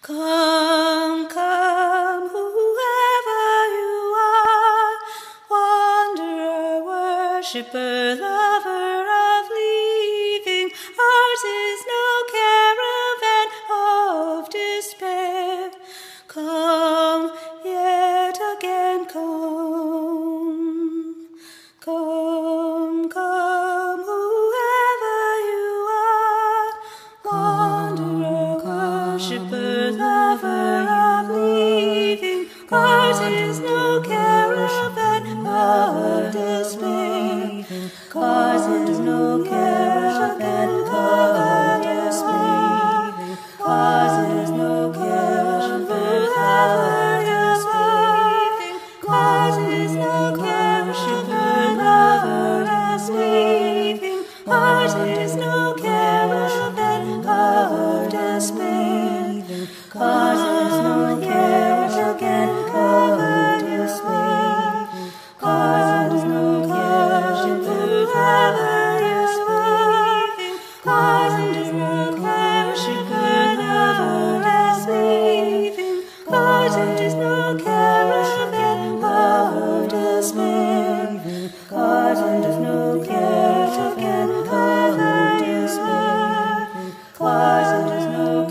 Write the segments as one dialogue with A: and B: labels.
A: Come, come, whoever you are, wanderer, worshipper, lover of leaving. Ours is no caravan of despair. Come, yet again come. Come, come, whoever you are, wanderer, worshipper, lover of leaving. Ours is no caravan of despair. Ours is no caravan of despair. Ours is no caravan of despair. Ours is no caravan of leaving. Ours is no caravan of despair. Ours is no caravan of despair. Ours is no caravan of despair. Ours is no caravan of despair. Ours is no caravan of despair. Ours is no caravan of despair. Ours is no caravan of despair. Ours is no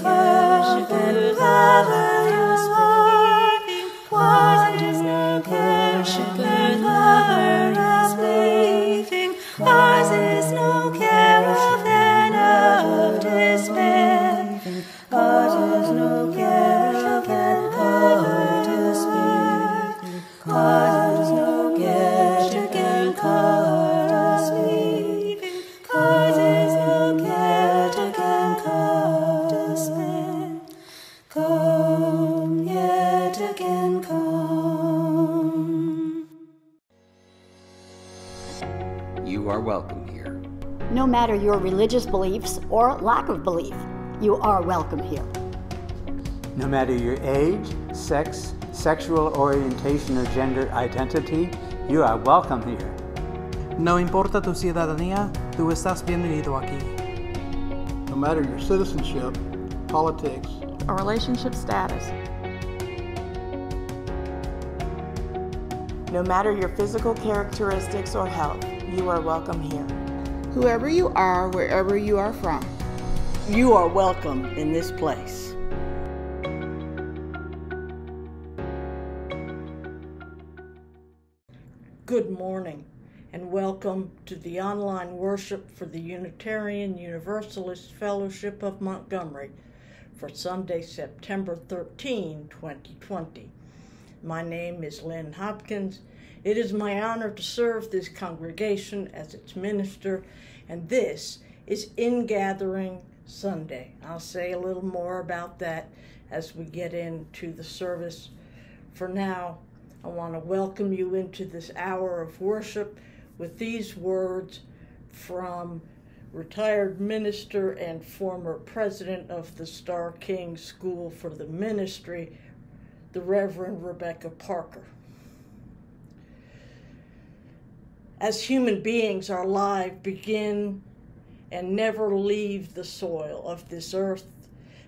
A: caravan of despair. Ours is no caravan of despair. Ours is no caravan of despair. Ours is no caravan of despair. Ours is no caravan of despair. Come, yet again come.
B: You are welcome here.
C: No matter your religious beliefs or lack of belief, you are welcome here.
D: No matter your age, sex, sexual orientation or gender identity, you are welcome here.
E: No importa tu ciudadanía, tú estás bienvenido aquí.
F: No matter your citizenship, politics,
G: or relationship status.
H: No matter your physical characteristics or health, you are welcome here.
I: Whoever you are, wherever you are from,
J: you are welcome in this place. Good morning, and welcome to the online worship for the Unitarian Universalist Fellowship of Montgomery for Sunday, September 13, 2020. My name is Lynn Hopkins. It is my honor to serve this congregation as its minister, and this is Ingathering Sunday. I'll say a little more about that as we get into the service. For now, I want to welcome you into this hour of worship with these words from retired minister and former president of the Star King School for the Ministry, the Reverend Rebecca Parker. As human beings, our lives begin and never leave the soil of this earth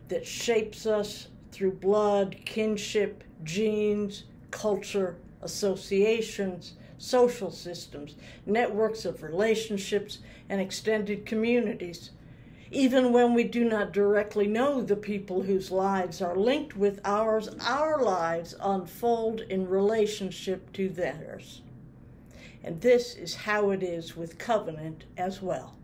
J: that shapes us through blood, kinship, genes, culture, associations, social systems, networks of relationships, and extended communities. Even when we do not directly know the people whose lives are linked with ours, our lives unfold in relationship to theirs. And this is how it is with covenant as well.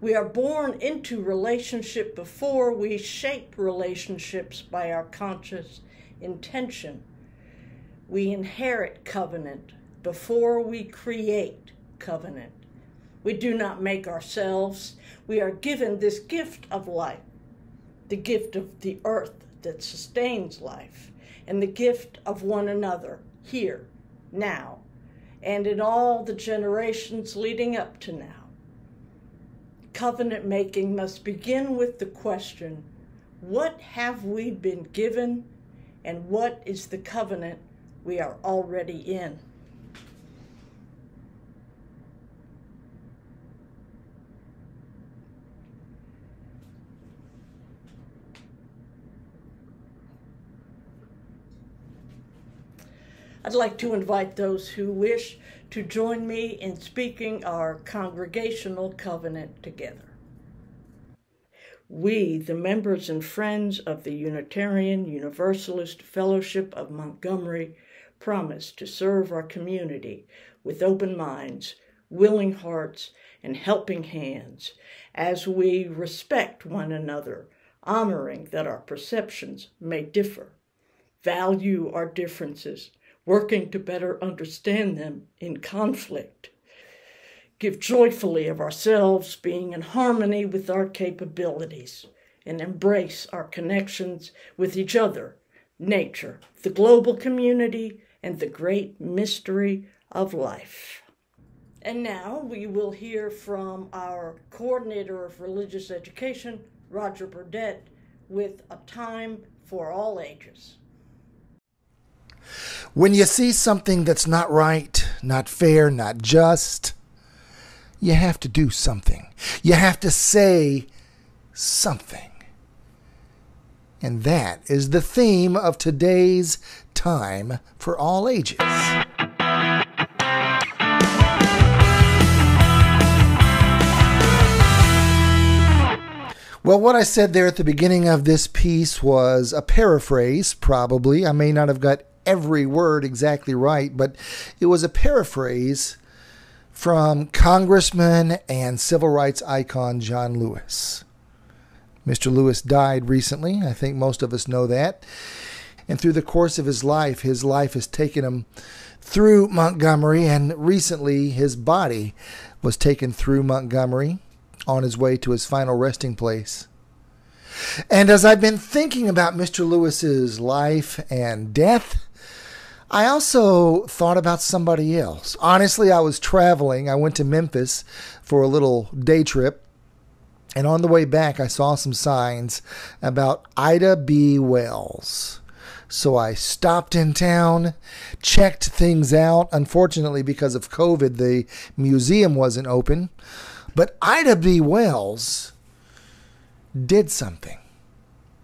J: We are born into relationship before we shape relationships by our conscious intention. We inherit covenant before we create covenant. We do not make ourselves. We are given this gift of life, the gift of the earth that sustains life, and the gift of one another here, now, and in all the generations leading up to now. Covenant making must begin with the question, what have we been given, and what is the covenant we are already in? I'd like to invite those who wish to join me in speaking our congregational covenant together. We, the members and friends of the Unitarian Universalist Fellowship of Montgomery, promise to serve our community with open minds, willing hearts, and helping hands as we respect one another, honoring that our perceptions may differ, value our differences, working to better understand them in conflict, give joyfully of ourselves, being in harmony with our capabilities, and embrace our connections with each other, nature, the global community, and the great mystery of life. And now we will hear from our coordinator of religious education, Roger Burdett, with A Time for All Ages.
K: When you see something that's not right, not fair, not just, you have to do something. You have to say something. And that is the theme of today's Time for All Ages. Well, what I said there at the beginning of this piece was a paraphrase, probably. I may not have got every word exactly right, but it was a paraphrase from Congressman and civil rights icon John Lewis. Mr. Lewis died recently. I think most of us know that. And through the course of his life has taken him through Montgomery, and recently his body was taken through Montgomery on his way to his final resting place. And as I've been thinking about Mr. Lewis's life and death, I also thought about somebody else. Honestly, I was traveling. I went to Memphis for a little day trip. And on the way back, I saw some signs about Ida B. Wells. So I stopped in town, checked things out. Unfortunately, because of COVID, the museum wasn't open. But Ida B. Wells did something.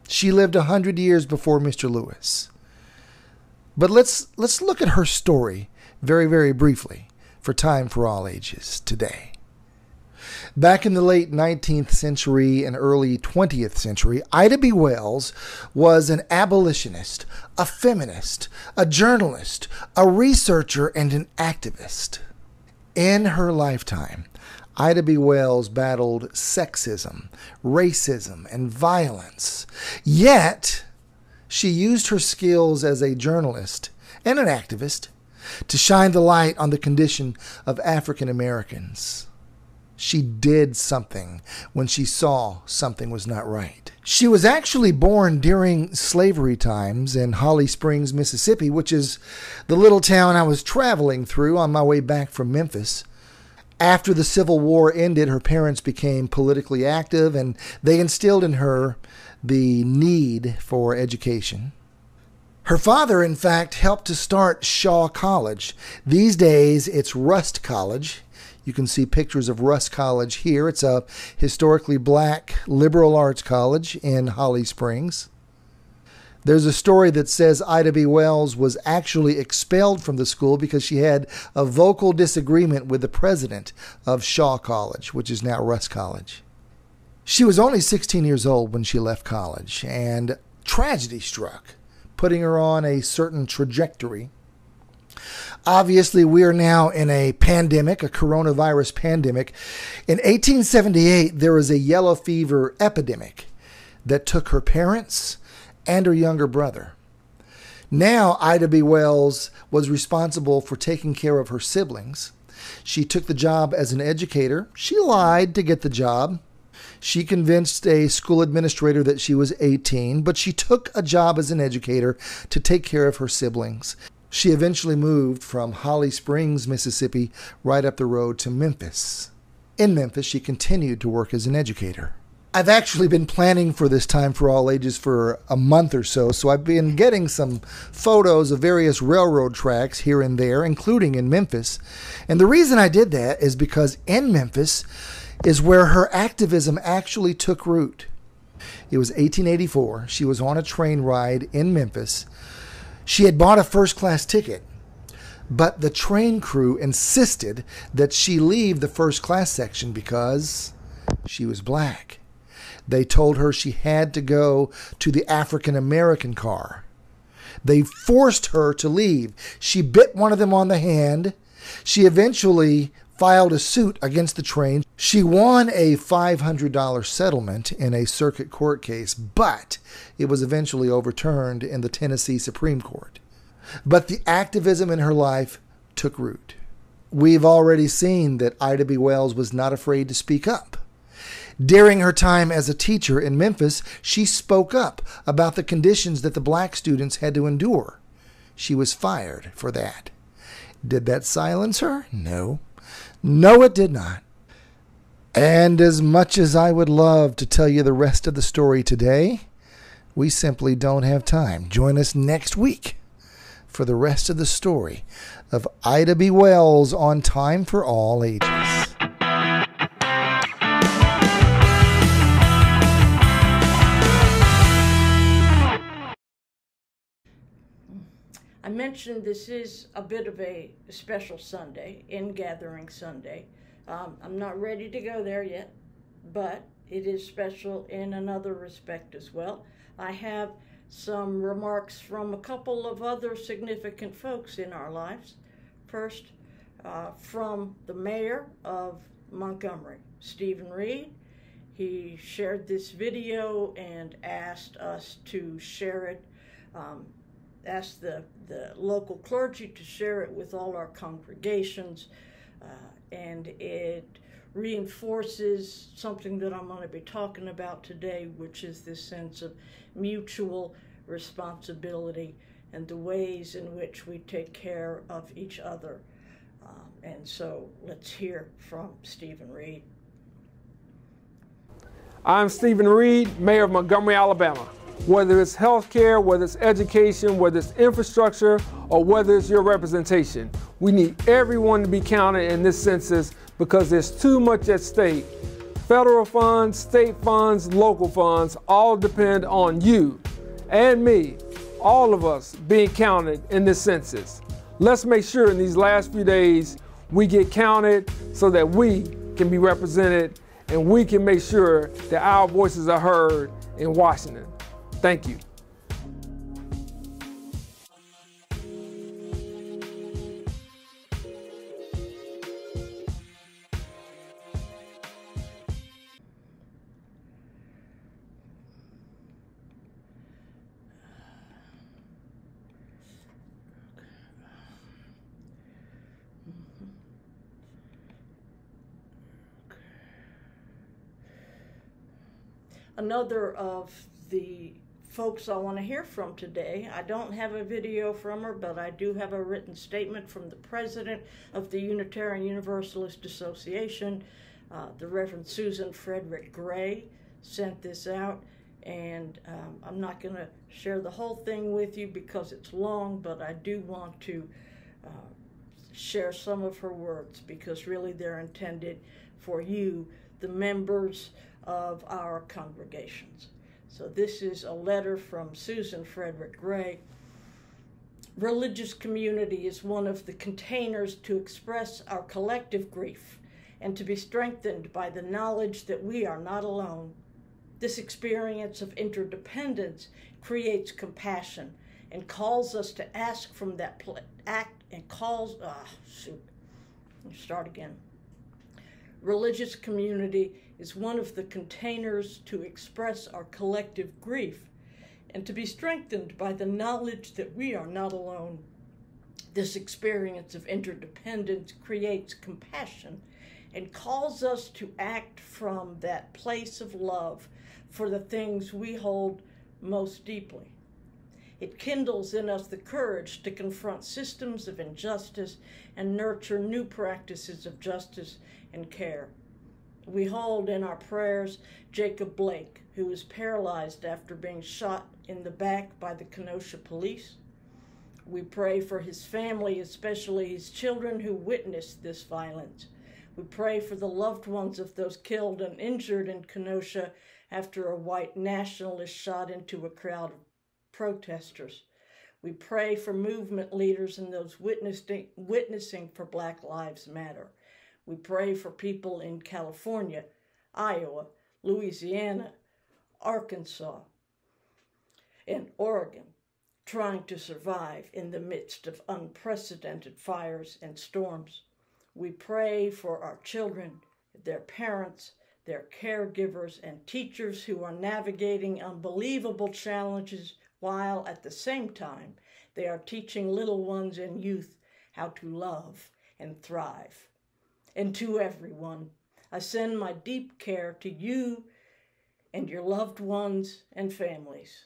K: She lived 100 years before Mr. Lewis. But let's look at her story very, very briefly for Time for All Ages today. Back in the late 19th century and early 20th century, Ida B. Wells was an abolitionist, a feminist, a journalist, a researcher, and an activist. In her lifetime, Ida B. Wells battled sexism, racism, and violence. Yet, she used her skills as a journalist and an activist to shine the light on the condition of African Americans. She did something when she saw something was not right. She was actually born during slavery times in Holly Springs, Mississippi, which is the little town I was traveling through on my way back from Memphis. After the Civil War ended, her parents became politically active, and they instilled in her the need for education. Her father, in fact, helped to start Shaw College. These days, it's Rust College. You can see pictures of Rust College here. It's a historically black liberal arts college in Holly Springs. There's a story that says Ida B. Wells was actually expelled from the school because she had a vocal disagreement with the president of Shaw College, which is now Rust College. She was only 16 years old when she left college, and tragedy struck, putting her on a certain trajectory. Obviously, we are now in a pandemic, a coronavirus pandemic. In 1878, there was a yellow fever epidemic that took her parents and her younger brother. Now, Ida B. Wells was responsible for taking care of her siblings. She took the job as an educator. She lied to get the job. She convinced a school administrator that she was 18, but she took a job as an educator to take care of her siblings. She eventually moved from Holly Springs, Mississippi, right up the road to Memphis. In Memphis, she continued to work as an educator. I've actually been planning for this Time for All Ages for a month or so I've been getting some photos of various railroad tracks here and there, including in Memphis. And the reason I did that is because in Memphis is where her activism actually took root. It was 1884. She was on a train ride in Memphis. She had bought a first-class ticket But the train crew insisted that she leave the first class section because she was black. They told her she had to go to the African American car. They forced her to leave. She bit one of them on the hand. She eventually filed a suit against the train. She won a $500 settlement in a circuit court case, but it was eventually overturned in the Tennessee Supreme Court. But the activism in her life took root. We've already seen that Ida B. Wells was not afraid to speak up. During her time as a teacher in Memphis, she spoke up about the conditions that the black students had to endure. She was fired for that. Did that silence her? No. No, it did not. And as much as I would love to tell you the rest of the story today, we simply don't have time. Join us next week for the rest of the story of Ida B. Wells on Time for All Ages.
J: I mentioned this is a bit of a special Sunday, Ingathering Sunday. I'm not ready to go there yet, but it is special in another respect as well. I have some remarks from a couple of other significant folks in our lives. First, from the mayor of Montgomery, Stephen Reed. He shared this video and asked us to share it, asked the local clergy to share it with all our congregations, and it reinforces something that I'm going to be talking about today, which is this sense of mutual responsibility and the ways in which we take care of each other. And so let's hear from Stephen Reed.
L: I'm Stephen Reed, Mayor of Montgomery, Alabama. Whether it's healthcare, whether it's education, whether it's infrastructure, or whether it's your representation, we need everyone to be counted in this census because there's too much at stake. Federal funds, state funds, local funds all depend on you and me, all of us being counted in this census. Let's make sure in these last few days we get counted so that we can be represented and we can make sure that our voices are heard in Washington. Thank you.
J: Another of the folks I want to hear from today, I don't have a video from her, but I do have a written statement from the president of the Unitarian Universalist Association, the Reverend Susan Frederick Gray sent this out, and I'm not going to share the whole thing with you because it's long, but I do want to share some of her words because really they're intended for you, the members of our congregations. So this is a letter from Susan Frederick Gray. Religious community is one of the containers to express our collective grief and to be strengthened by the knowledge that we are not alone. This experience of interdependence creates compassion and calls us to ask from that act and calls, start again. Religious community is one of the containers to express our collective grief and to be strengthened by the knowledge that we are not alone. This experience of interdependence creates compassion and calls us to act from that place of love for the things we hold most deeply. It kindles in us the courage to confront systems of injustice and nurture new practices of justice and care. We hold in our prayers Jacob Blake, who was paralyzed after being shot in the back by the Kenosha police. We pray for his family, especially his children who witnessed this violence. We pray for the loved ones of those killed and injured in Kenosha after a white nationalist shot into a crowd of protesters. We pray for movement leaders and those witnessing for Black Lives Matter. We pray for people in California, Iowa, Louisiana, Arkansas, and Oregon, trying to survive in the midst of unprecedented fires and storms. We pray for our children, their parents, their caregivers, and teachers who are navigating unbelievable challenges while at the same time they are teaching little ones and youth how to love and thrive. And to everyone, I send my deep care to you and your loved ones and families.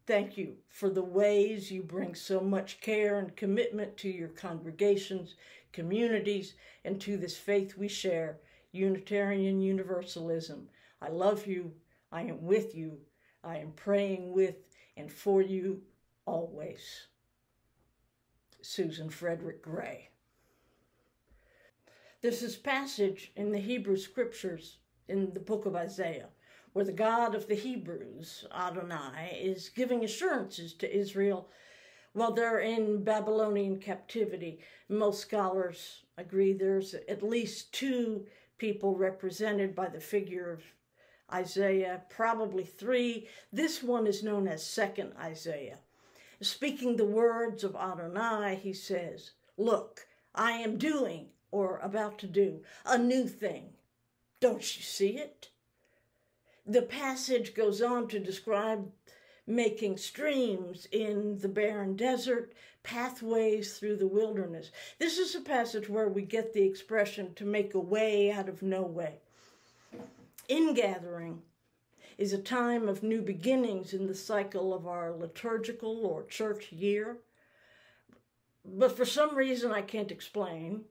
J: Thank you for the ways you bring so much care and commitment to your congregations, communities, and to this faith we share, Unitarian Universalism. I love you. I am with you. I am praying with and for you always. Susan Frederick Gray. There's this passage in the Hebrew Scriptures in the book of Isaiah where the God of the Hebrews, Adonai, is giving assurances to Israel while they're in Babylonian captivity. Most scholars agree there's at least two people represented by the figure of Isaiah, probably three. This one is known as Second Isaiah. Speaking the words of Adonai, he says, "Look, I am doing, or about to do, a new thing. Don't you see it?" The passage goes on to describe making streams in the barren desert, pathways through the wilderness. This is a passage where we get the expression to make a way out of no way. Ingathering is a time of new beginnings in the cycle of our liturgical or church year. But for some reason I can't explain,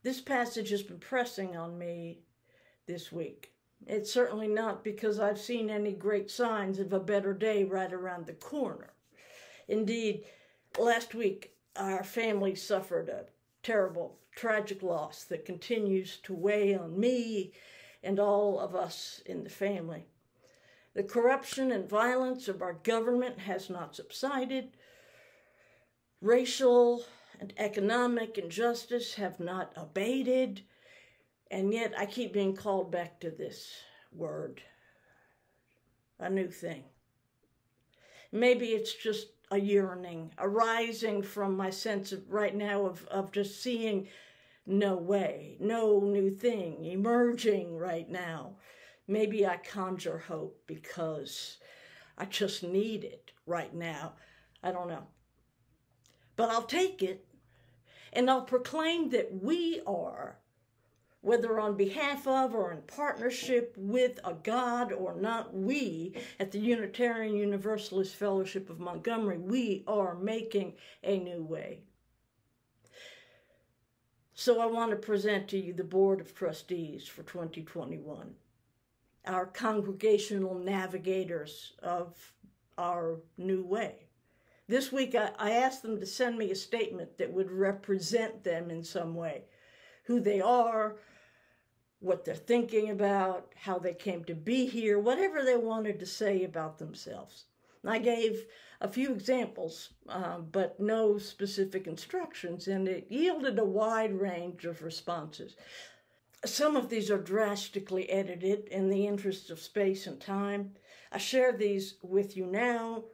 J: this passage has been pressing on me this week. It's certainly not because I've seen any great signs of a better day right around the corner. Indeed, last week our family suffered a terrible, tragic loss that continues to weigh on me and all of us in the family. The corruption and violence of our government has not subsided. Racial and economic injustice have not abated. And yet I keep being called back to this word, a new thing. Maybe it's just a yearning arising from my sense of right now of just seeing no way, no new thing emerging right now. Maybe I conjure hope because I just need it right now. I don't know. But I'll take it and I'll proclaim that we are, whether on behalf of or in partnership with a God or not, we at the Unitarian Universalist Fellowship of Montgomery, we are making a new way. So I want to present to you the Board of Trustees for 2021, our congregational navigators of our new way. This week I asked them to send me a statement that would represent them in some way, who they are, what they're thinking about, how they came to be here, whatever they wanted to say about themselves. And I gave a few examples, but no specific instructions, and it yielded a wide range of responses. Some of these are drastically edited in the interest of space and time. I share these with you now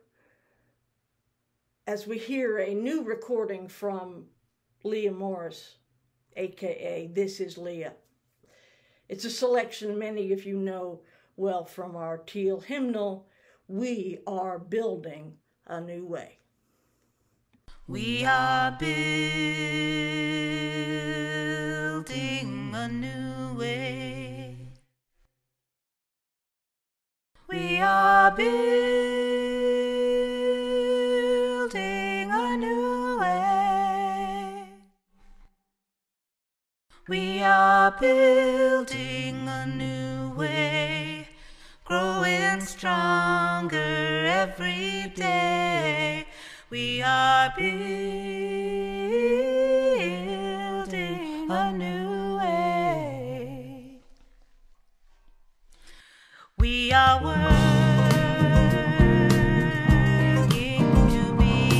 J: as we hear a new recording from Leah Morris, aka This Is Leah. It's a selection many of you know well from our teal hymnal, We Are Building a New Way.
A: We are building a new way. We are building a new way. We are building a new way, growing stronger every day. We are building a new way. We are working to be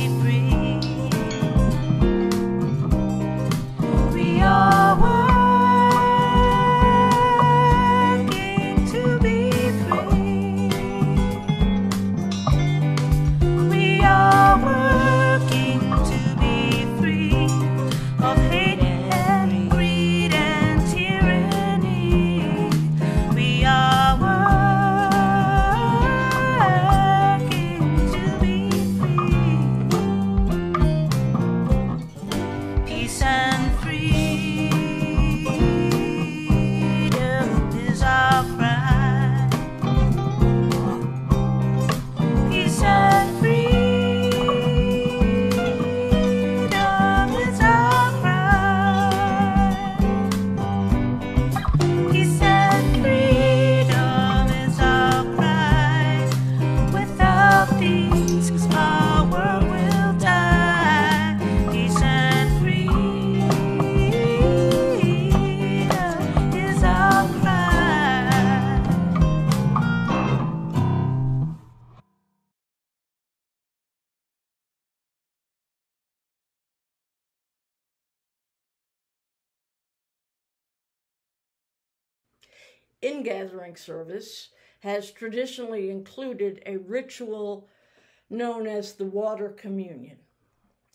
J: Ingathering service has traditionally included a ritual known as the water communion.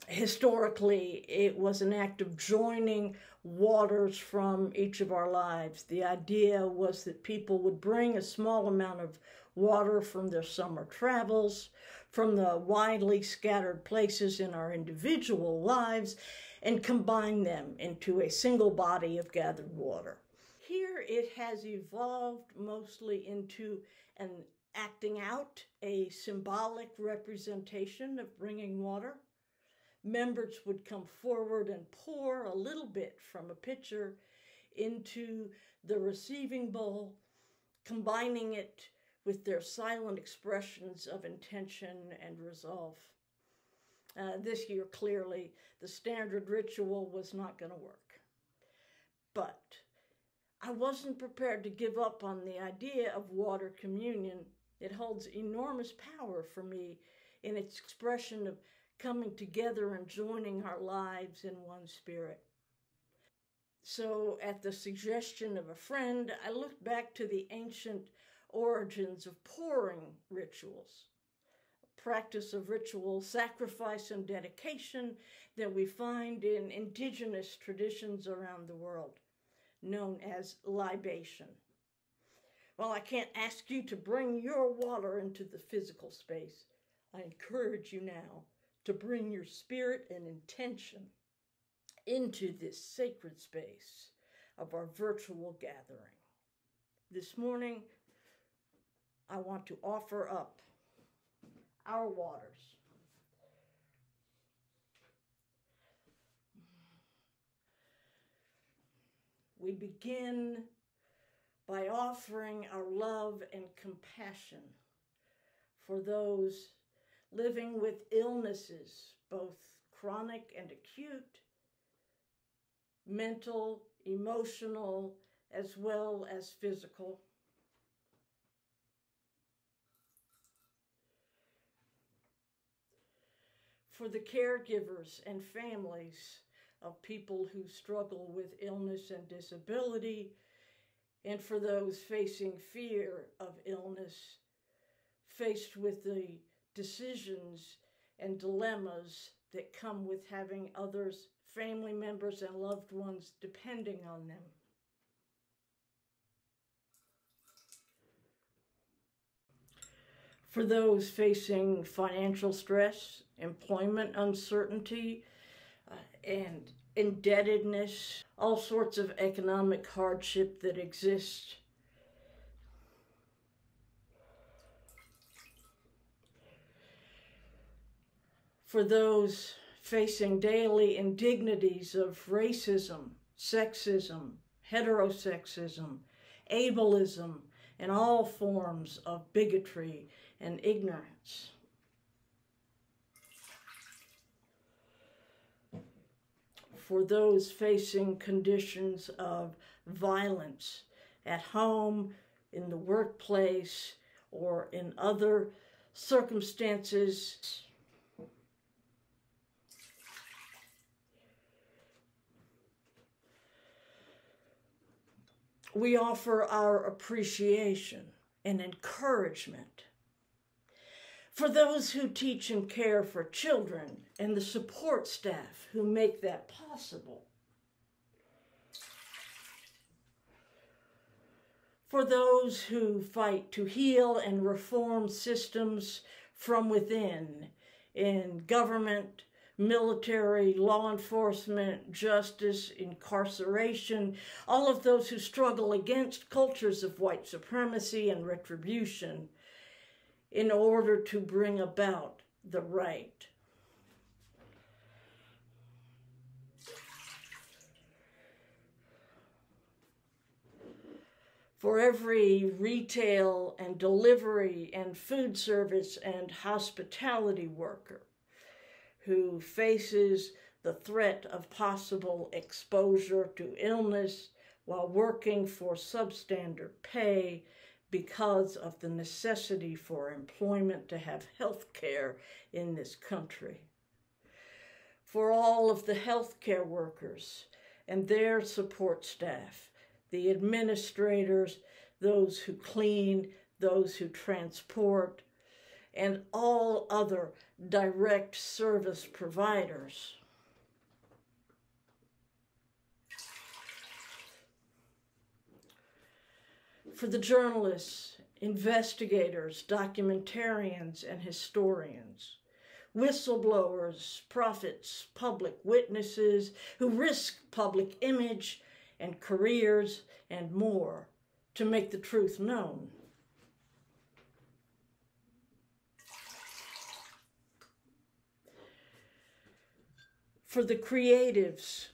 J: Historically, it was an act of joining waters from each of our lives. The idea was that people would bring a small amount of water from their summer travels, from the widely scattered places in our individual lives, and combine them into a single body of gathered water. Here it has evolved mostly into an acting out, a symbolic representation of bringing water. Members would come forward and pour a little bit from a pitcher into the receiving bowl, combining it with their silent expressions of intention and resolve. This year, clearly, the standard ritual was not going to work. But I wasn't prepared to give up on the idea of water communion. It holds enormous power for me in its expression of coming together and joining our lives in one spirit. So, at the suggestion of a friend, I looked back to the ancient origins of pouring rituals, a practice of ritual sacrifice and dedication that we find in indigenous traditions around the world, known as libation. Well, I can't ask you to bring your water into the physical space. I encourage you now to bring your spirit and intention into this sacred space of our virtual gathering. This morning, I want to offer up our waters. We begin by offering our love and compassion for those living with illnesses, both chronic and acute, mental, emotional, as well as physical. For the caregivers and families of people who struggle with illness and disability, and for those facing fear of illness, faced with the decisions and dilemmas that come with having others, family members and loved ones depending on them. For those facing financial stress, employment uncertainty, and indebtedness, all sorts of economic hardship that exists. For those facing daily indignities of racism, sexism, heterosexism, ableism, and all forms of bigotry and ignorance. For those facing conditions of violence at home, in the workplace, or in other circumstances. We offer our appreciation and encouragement for those who teach and care for children and the support staff who make that possible. For those who fight to heal and reform systems from within in government, military, law enforcement, justice, incarceration, all of those who struggle against cultures of white supremacy and retribution in order to bring about the right. For every retail and delivery and food service and hospitality worker who faces the threat of possible exposure to illness while working for substandard pay because of the necessity for employment to have health care in this country. For all of the health care workers and their support staff, the administrators, those who clean, those who transport, and all other direct service providers. For the journalists, investigators, documentarians, and historians, whistleblowers, prophets, public witnesses who risk public image and careers and more to make the truth known. For the creatives,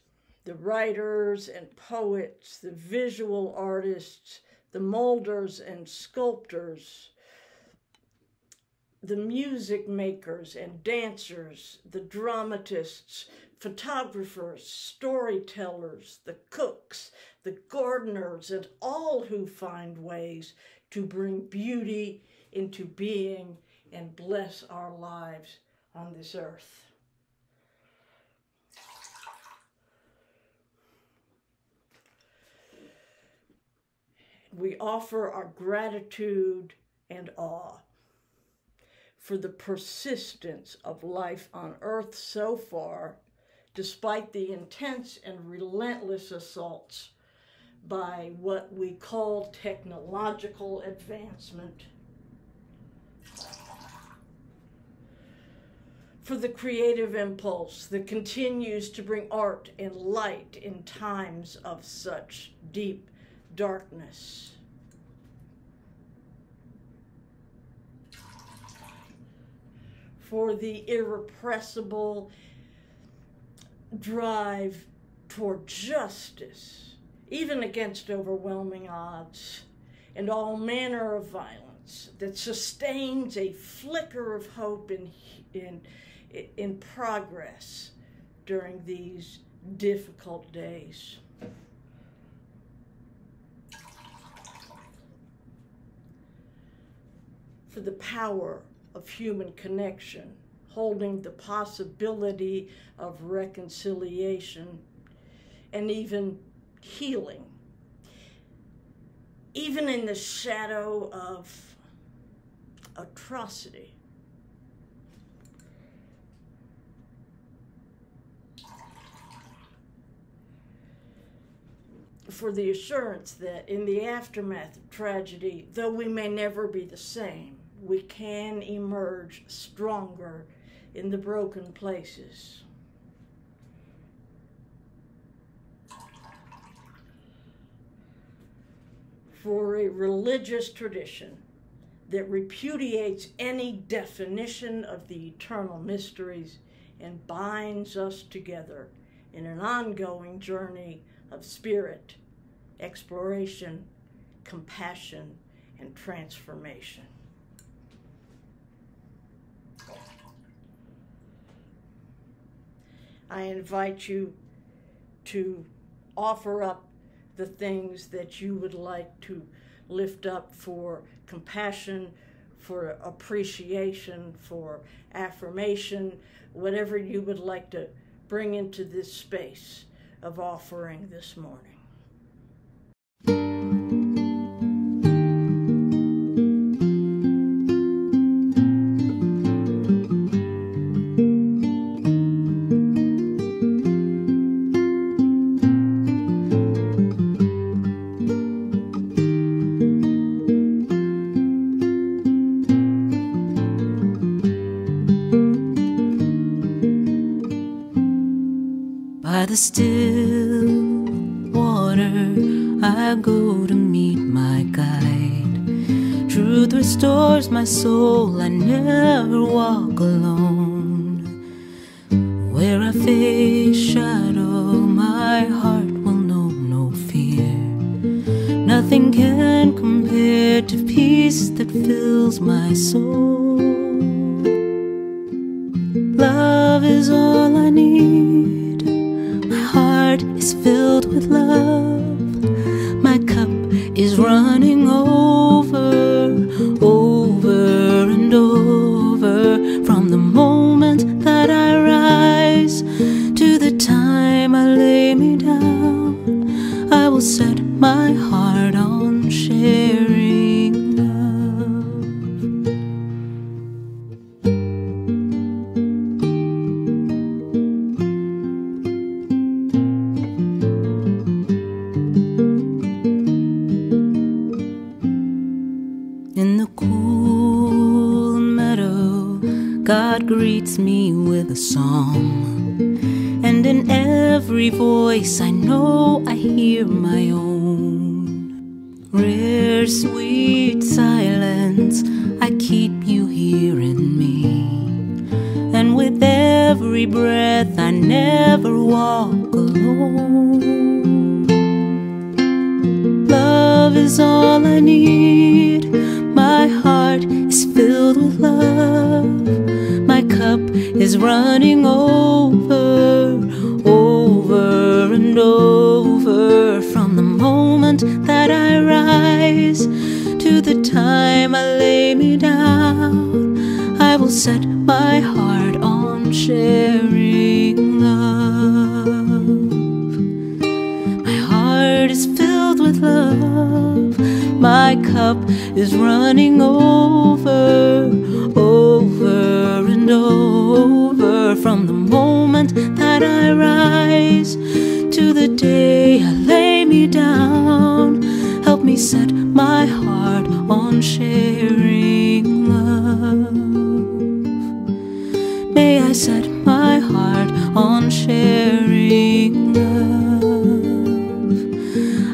J: the writers and poets, the visual artists, the molders and sculptors, the music makers and dancers, the dramatists, photographers, storytellers, the cooks, the gardeners, and all who find ways to bring beauty into being and bless our lives on this earth. We offer our gratitude and awe for the persistence of life on Earth so far, despite the intense and relentless assaults by what we call technological advancement. For the creative impulse that continues to bring art and light in times of such deep darkness. For the irrepressible drive toward justice, even against overwhelming odds, and all manner of violence that sustains a flicker of hope in progress during these difficult days. For the power of human connection, holding the possibility of reconciliation and even healing, even in the shadow of atrocity. For the assurance that in the aftermath of tragedy, though we may never be the same, we can emerge stronger in the broken places. For a religious tradition that repudiates any definition of the eternal mysteries and binds us together in an ongoing journey of spirit, exploration, compassion, and transformation. I invite you to offer up the things that you would like to lift up for compassion, for appreciation, for affirmation, whatever you would like to bring into this space of offering this morning.
A: By the still water I go to meet my guide. Truth restores my soul, I never walk alone. Where I face shadow, my heart will know no fear. Nothing can compare to peace that fills my soul. Love is all I need. Heart is filled with love. My cup is running over, over and over. From the moment that I rise to the time I lay me down, I will set my heart on sharing. God greets me with a song, and in every voice I know I hear my own. Rare, sweet silence, I keep you here in me, and with every breath I never walk alone. Love is all I need, my heart is filled with love, my cup is running over, over and over. From the moment that I rise to the time I lay me down, I will set my heart on sharing love. My heart is filled with love, my cup is running over, over and over. From the moment that I rise to the day I lay me down, help me set my heart on sharing love. May I set my heart on sharing love.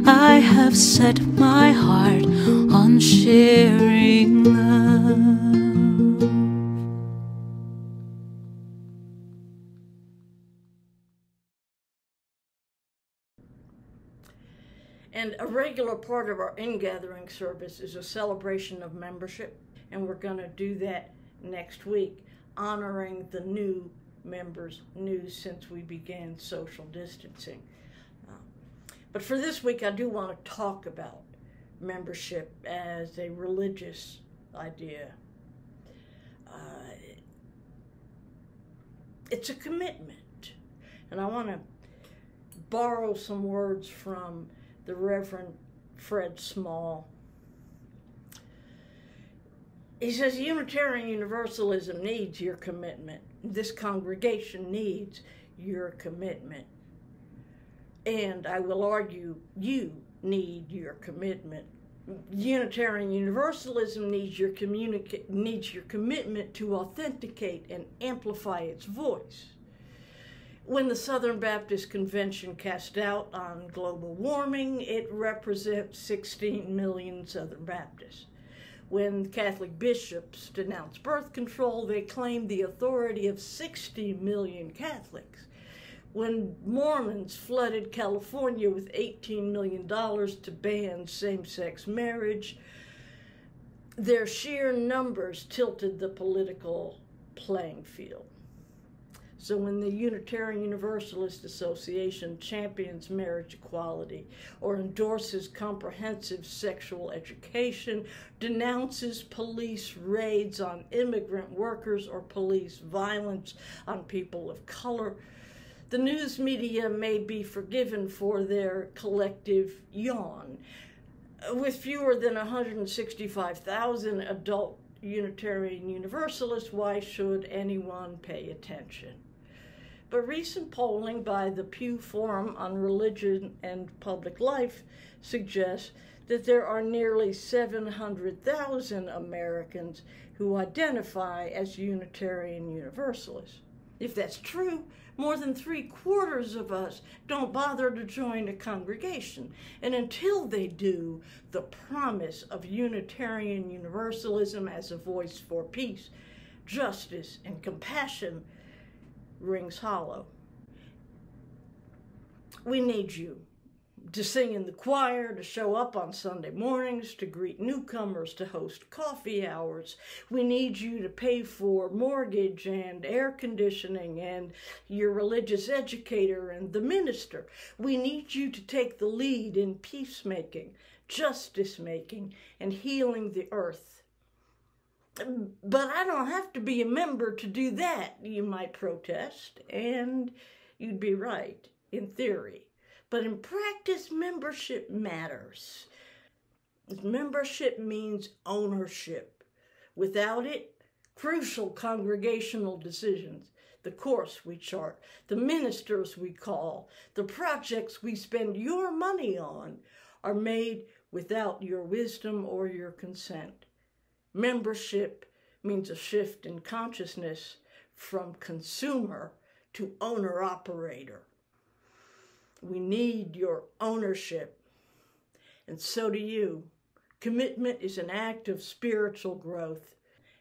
A: I have set my heart on sharing love.
J: And a regular part of our Ingathering service is a celebration of membership, and we're going to do that next week, honoring the new members, new since we began social distancing. But for this week, I do want to talk about membership as a religious idea. It's a commitment, and I want to borrow some words from the Reverend Fred Small. He says, Unitarian Universalism needs your commitment. This congregation needs your commitment. And I will argue, you need your commitment. Unitarian Universalism needs your commitment to authenticate and amplify its voice. When the Southern Baptist Convention cast doubt on global warming, it represents 16 million Southern Baptists. When Catholic bishops denounced birth control, they claimed the authority of 60 million Catholics. When Mormons flooded California with $18 million to ban same-sex marriage, their sheer numbers tilted the political playing field. So when the Unitarian Universalist Association champions marriage equality or endorses comprehensive sexual education, denounces police raids on immigrant workers or police violence on people of color, the news media may be forgiven for their collective yawn. With fewer than 165,000 adult Unitarian Universalists, why should anyone pay attention? But recent polling by the Pew Forum on Religion and Public Life suggests that there are nearly 700,000 Americans who identify as Unitarian Universalists. If that's true, more than 3/4 of us don't bother to join a congregation. And until they do, the promise of Unitarian Universalism as a voice for peace, justice, and compassion rings hollow. We need you to sing in the choir, to show up on Sunday mornings, to greet newcomers, to host coffee hours. We need you to pay for mortgage and air conditioning and your religious educator and the minister. We need you to take the lead in peacemaking, justice making, and healing the earth. But I don't have to be a member to do that, you might protest, and you'd be right, in theory. But in practice, membership matters. Membership means ownership. Without it, crucial congregational decisions, the course we chart, the ministers we call, the projects we spend your money on, are made without your wisdom or your consent. Membership means a shift in consciousness from consumer to owner-operator. We need your ownership, and so do you. Commitment is an act of spiritual growth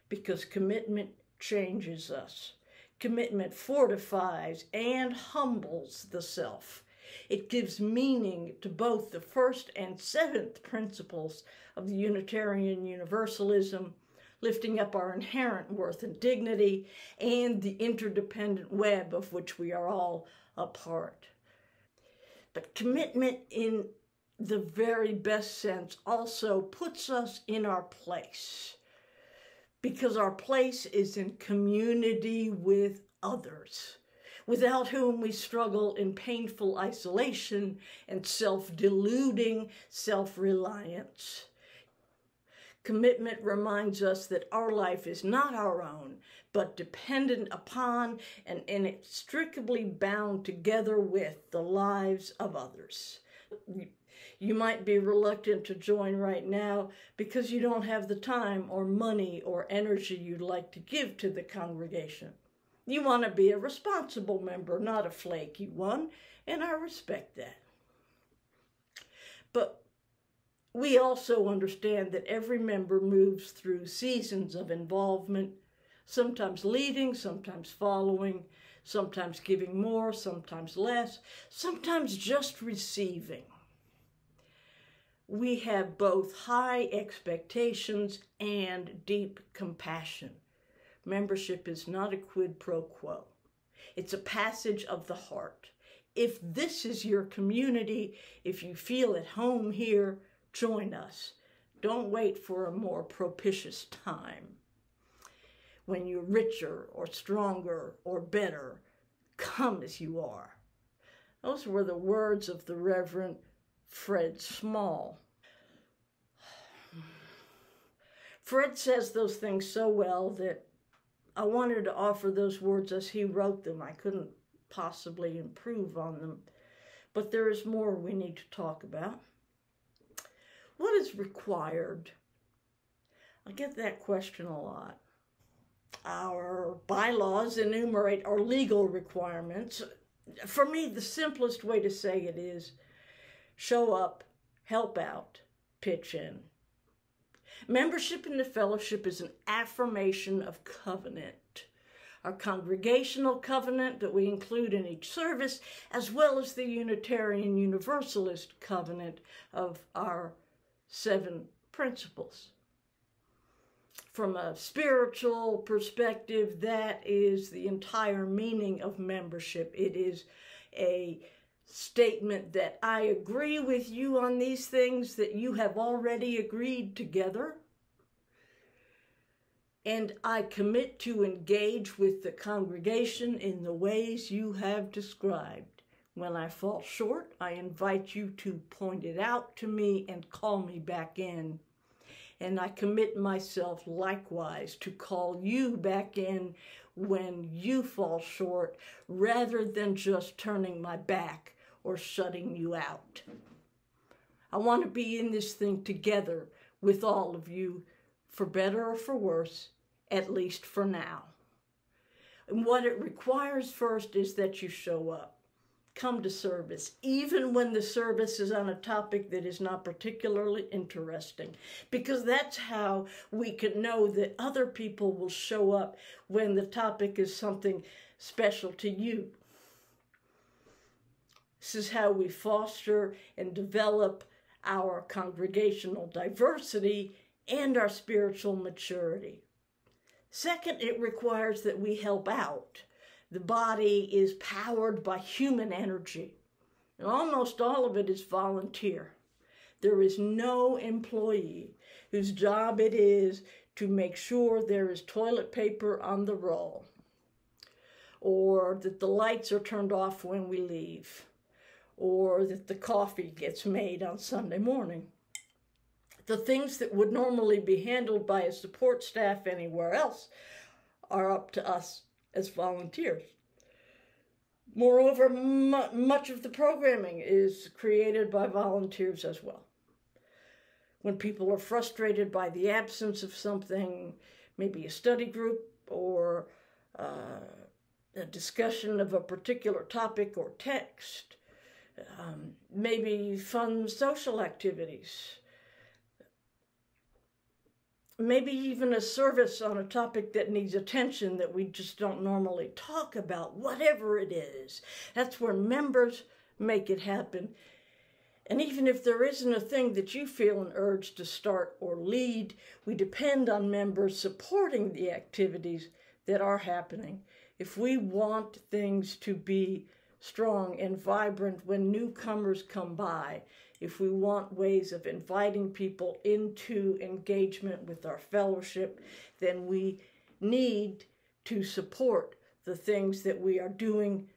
J: because commitment changes us. Commitment fortifies and humbles the self. It gives meaning to both the first and seventh principles of the Unitarian Universalism, lifting up our inherent worth and dignity, and the interdependent web of which we are all a part. But commitment in the very best sense also puts us in our place, because our place is in community with others, without whom we struggle in painful isolation and self-deluding self-reliance. Commitment reminds us that our life is not our own, but dependent upon and inextricably bound together with the lives of others. You might be reluctant to join right now because you don't have the time or money or energy you'd like to give to the congregation. You want to be a responsible member, not a flaky one, and I respect that. But we also understand that every member moves through seasons of involvement, sometimes leading, sometimes following, sometimes giving more, sometimes less, sometimes just receiving. We have both high expectations and deep compassion. Membership is not a quid pro quo. It's a passage of the heart. If this is your community, if you feel at home here, join us. Don't wait for a more propitious time. When you're richer or stronger or better, come as you are. Those were the words of the Reverend Fred Small. Fred says those things so well that I wanted to offer those words as he wrote them. I couldn't possibly improve on them, but there is more we need to talk about. What is required? I get that question a lot. Our bylaws enumerate our legal requirements. For me, the simplest way to say it is show up, help out, pitch in. Membership in the fellowship is an affirmation of covenant. Our congregational covenant that we include in each service, as well as the Unitarian Universalist covenant of our 7 principles. From a spiritual perspective, that is the entire meaning of membership. It is a statement that I agree with you on these things that you have already agreed together, and I commit to engage with the congregation in the ways you have described. When I fall short, I invite you to point it out to me and call me back in. And I commit myself likewise to call you back in when you fall short, rather than just turning my back or shutting you out. I want to be in this thing together with all of you, for better or for worse, at least for now. And what it requires first is that you show up. Come to service, even when the service is on a topic that is not particularly interesting, because that's how we can know that other people will show up when the topic is something special to you. This is how we foster and develop our congregational diversity and our spiritual maturity. Second, it requires that we help out. The body is powered by human energy, and almost all of it is volunteer. There is no employee whose job it is to make sure there is toilet paper on the roll, or that the lights are turned off when we leave, or that the coffee gets made on Sunday morning. The things that would normally be handled by a support staff anywhere else are up to us as volunteers. Moreover, much of the programming is created by volunteers as well. When people are frustrated by the absence of something, maybe a study group or a discussion of a particular topic or text, maybe fun social activities, maybe even a service on a topic that needs attention that we just don't normally talk about, whatever it is. That's where members make it happen. And even if there isn't a thing that you feel an urge to start or lead, we depend on members supporting the activities that are happening. If we want things to be strong and vibrant when newcomers come by, if we want ways of inviting people into engagement with our fellowship, then we need to support the things that we are doing,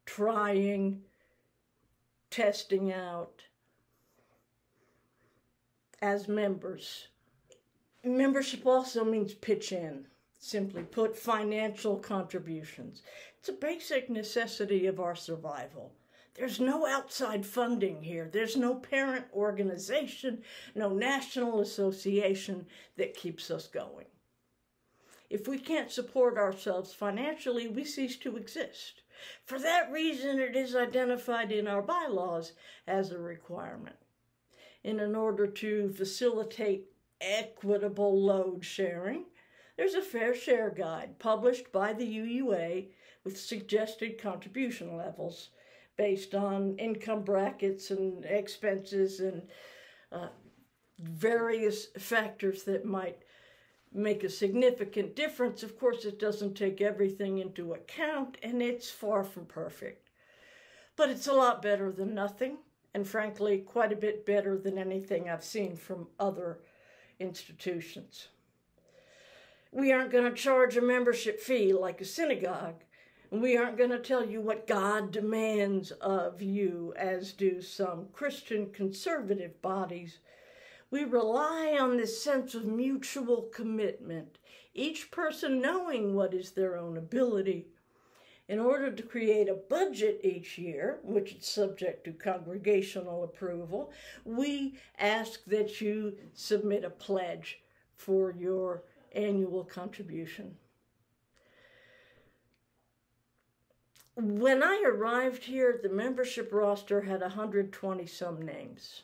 J: trying, testing out as members. Membership also means pitch in. Simply put, financial contributions. It's a basic necessity of our survival. There's no outside funding here. There's no parent organization, no national association that keeps us going. If we can't support ourselves financially, we cease to exist. For that reason, it is identified in our bylaws as a requirement. And in order to facilitate equitable load sharing, there's a fair share guide published by the UUA with suggested contribution levels based on income brackets and expenses and various factors that might make a significant difference. Of course, it doesn't take everything into account, and it's far from perfect. But it's a lot better than nothing, and frankly, quite a bit better than anything I've seen from other institutions. We aren't going to charge a membership fee like a synagogue, and we aren't going to tell you what God demands of you, as do some Christian conservative bodies. We rely on this sense of mutual commitment, each person knowing what is their own ability. In order to create a budget each year, which is subject to congregational approval, we ask that you submit a pledge for your annual contribution. When I arrived here, the membership roster had 120-some names.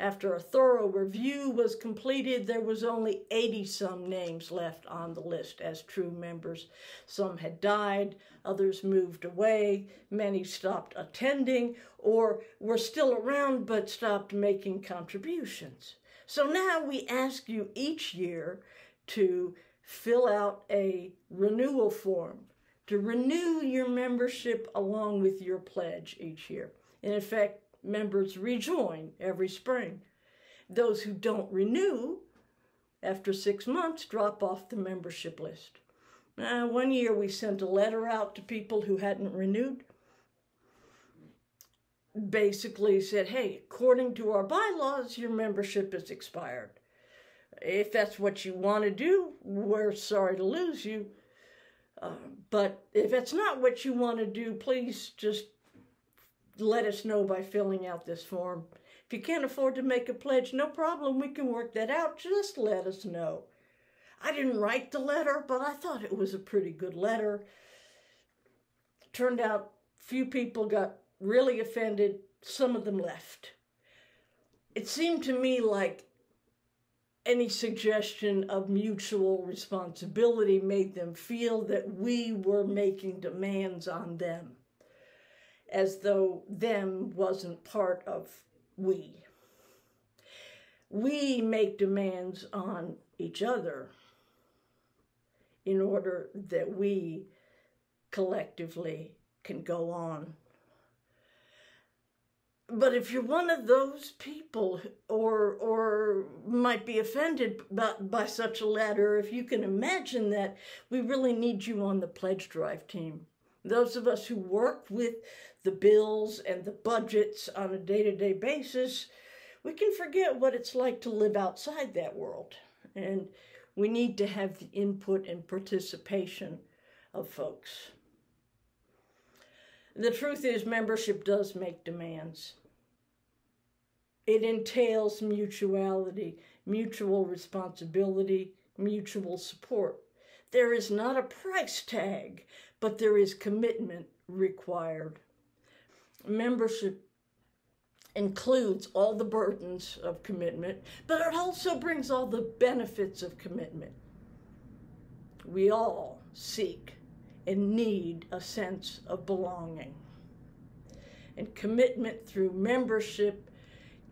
J: After a thorough review was completed, there was only 80-some names left on the list as true members. Some had died, others moved away, many stopped attending, or were still around but stopped making contributions. So now we ask you each year to fill out a renewal form, to renew your membership along with your pledge each year. And in fact, members rejoin every spring. Those who don't renew after 6 months drop off the membership list. One year we sent a letter out to people who hadn't renewed. Basically said, hey, according to our bylaws, your membership is expired. If that's what you want to do, we're sorry to lose you. But if it's not what you want to do, please just let us know by filling out this form. If you can't afford to make a pledge, no problem, we can work that out. Just let us know. I didn't write the letter, but I thought it was a pretty good letter. Turned out few people got really offended. Some of them left. It seemed to me like any suggestion of mutual responsibility made them feel that we were making demands on them, as though them wasn't part of we. We make demands on each other in order that we collectively can go on. But if you're one of those people or might be offended by such a letter, if you can imagine that, we really need you on the pledge drive team. Those of us who work with the bills and the budgets on a day-to-day basis, we can forget what it's like to live outside that world. And we need to have the input and participation of folks. The truth is, membership does make demands. It entails mutuality, mutual responsibility, mutual support. There is not a price tag but there is commitment required. Membership includes all the burdens of commitment, but it also brings all the benefits of commitment. We all seek and need a sense of belonging. And commitment through membership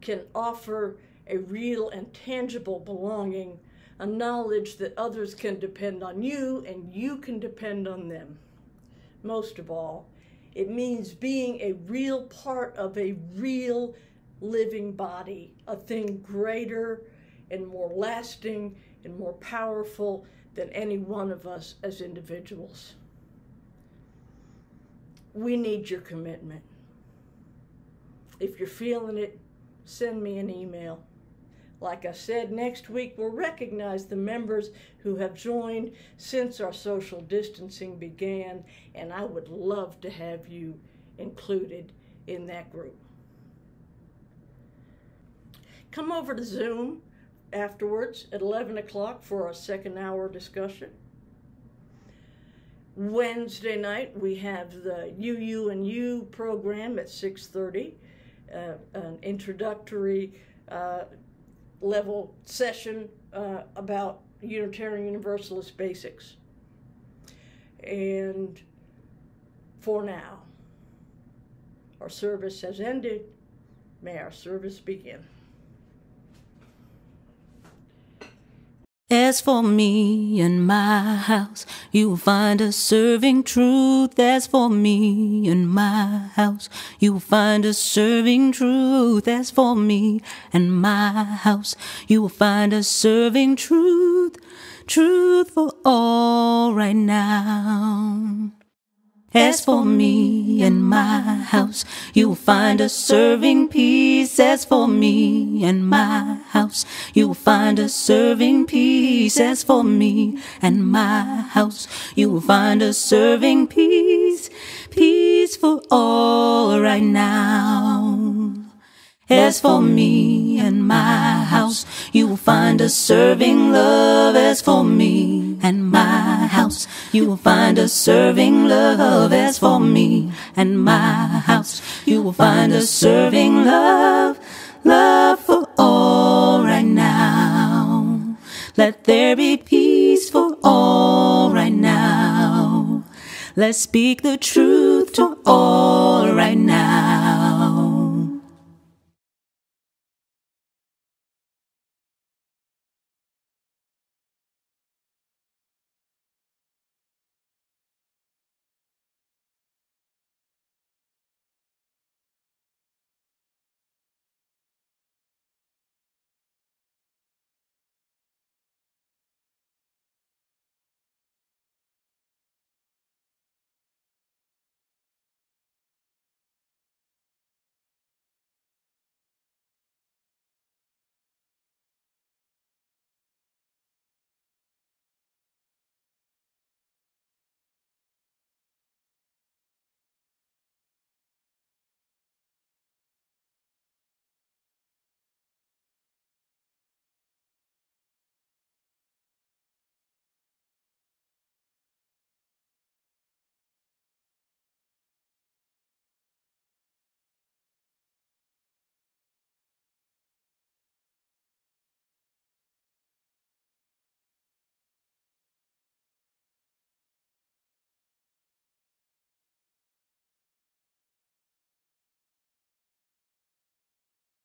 J: can offer a real and tangible belonging, a knowledge that others can depend on you and you can depend on them. Most of all, it means being a real part of a real living body, a thing greater and more lasting and more powerful than any one of us as individuals. We need your commitment. If you're feeling it, send me an email. Like I said, next week we'll recognize the members who have joined since our social distancing began, and I would love to have you included in that group. Come over to Zoom afterwards at 11 o'clock for our second hour discussion. Wednesday night we have the UU&U program at 6:30, an introductory level session about Unitarian Universalist basics. And for now, our service has ended. May our service begin.
A: As for me and my house, you will find us serving truth. As for me and my house, you will find us serving truth. As for me and my house, you will find us serving truth. Truth for all right now. As for me and my house, you will find us serving peace. As for me and my house, you will find us serving peace. As for me and my house, you will find us serving peace. Peace for all right now. As for me and my house, you will find us serving love. As for me and my house, you will find us serving love. As for me and my house, you will find us serving love. Love for all right now. Let there be peace for all right now. Let's speak the truth to all right now.